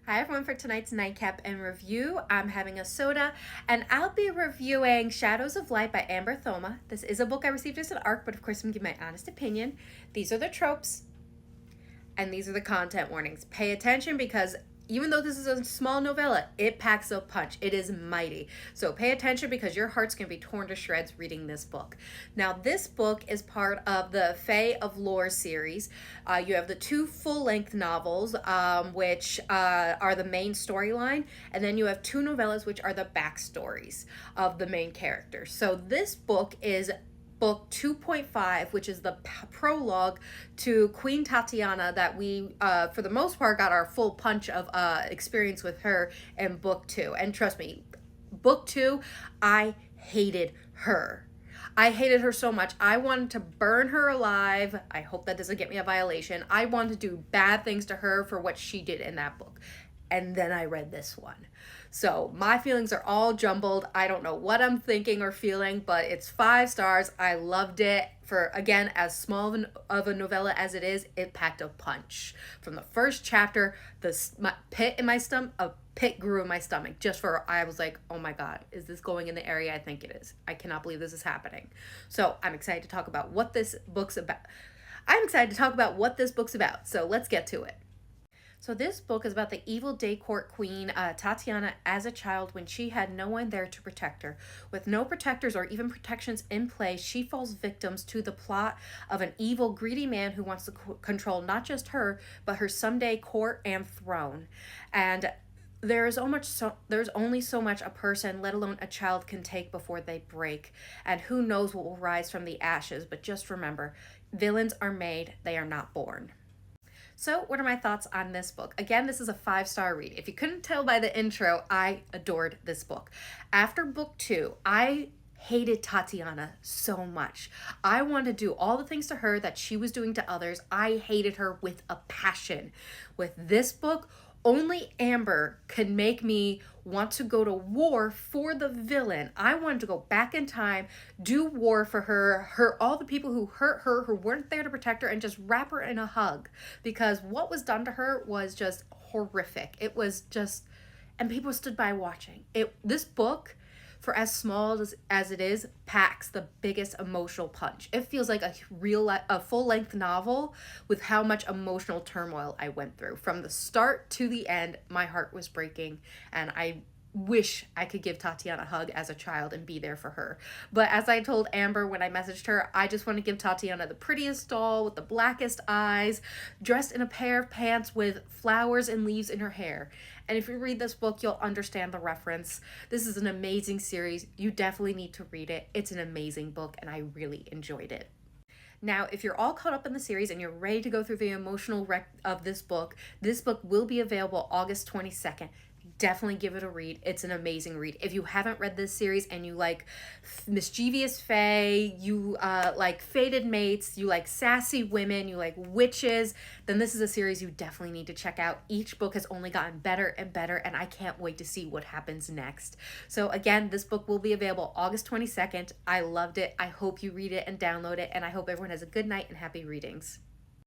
Hi everyone, for tonight's Nightcap and review, I'm having a soda and I'll be reviewing Shadows of Light by Amber Thoma. This is a book I received as an ARC, but of course I'm giving my honest opinion. These are the tropes and these are the content warnings. Pay attention because even though this is a small novella, it packs a punch. It is mighty. So pay attention because your heart's going to be torn to shreds reading this book. Now, this book is part of the Fae of Lore series. You have the two full-length novels, which are the main storyline, and then you have two novellas, which are the backstories of the main characters. So this book is book 2.5, which is the prologue to Queen Tatiana that we, for the most part, got our full punch of experience with her in book 2. And trust me, book 2, I hated her. I hated her so much. I wanted to burn her alive. I hope that doesn't get me a violation. I wanted to do bad things to her for what she did in that book. And then I read this one. So my feelings are all jumbled. I don't know what I'm thinking or feeling, but it's 5 stars. I loved it. For, again, as small of a novella as it is, it packed a punch. From the first chapter, my pit in my stomach, a pit grew in my stomach just for, I was like, oh my God, is this going in the area I think it is? I cannot believe this is happening. So I'm excited to talk about what this book's about. So let's get to it. So this book is about the evil day court queen, Tatiana, as a child when she had no one there to protect her. With no protectors or even protections in place, she falls victim to the plot of an evil, greedy man who wants to control not just her, but her someday court and throne. And there's only so much a person, let alone a child, can take before they break. And who knows what will rise from the ashes. But just remember, villains are made, they are not born. So what are my thoughts on this book? Again, this is a 5-star read. If you couldn't tell by the intro, I adored this book. After book 2, I hated Tatiana so much. I wanted to do all the things to her that she was doing to others. I hated her with a passion. With this book, only Amber could make me want to go to war for the villain. I wanted to go back in time, do war for her, all the people who hurt her, who weren't there to protect her, and just wrap her in a hug. Because what was done to her was just horrific. It was just, and people stood by watching. This book, for as small as it is, packs the biggest emotional punch. It feels like a full-length novel with how much emotional turmoil I went through. From the start to the end, my heart was breaking, and I wish I could give Tatiana a hug as a child and be there for her. But as I told Amber when I messaged her, I just want to give Tatiana the prettiest doll with the blackest eyes, dressed in a pair of pants with flowers and leaves in her hair. And if you read this book, you'll understand the reference. This is an amazing series. You definitely need to read it. It's an amazing book, and I really enjoyed it. Now, if you're all caught up in the series and you're ready to go through the emotional wreck of this book will be available August 22nd. Definitely give it a read. It's an amazing read. If you haven't read this series and you like mischievous fae, you like fated mates, you like sassy women, you like witches, then this is a series you definitely need to check out. Each book has only gotten better and better, and I can't wait to see what happens next. So again, this book will be available August 22nd. I loved it. I hope you read it and download it, and I hope everyone has a good night and happy readings.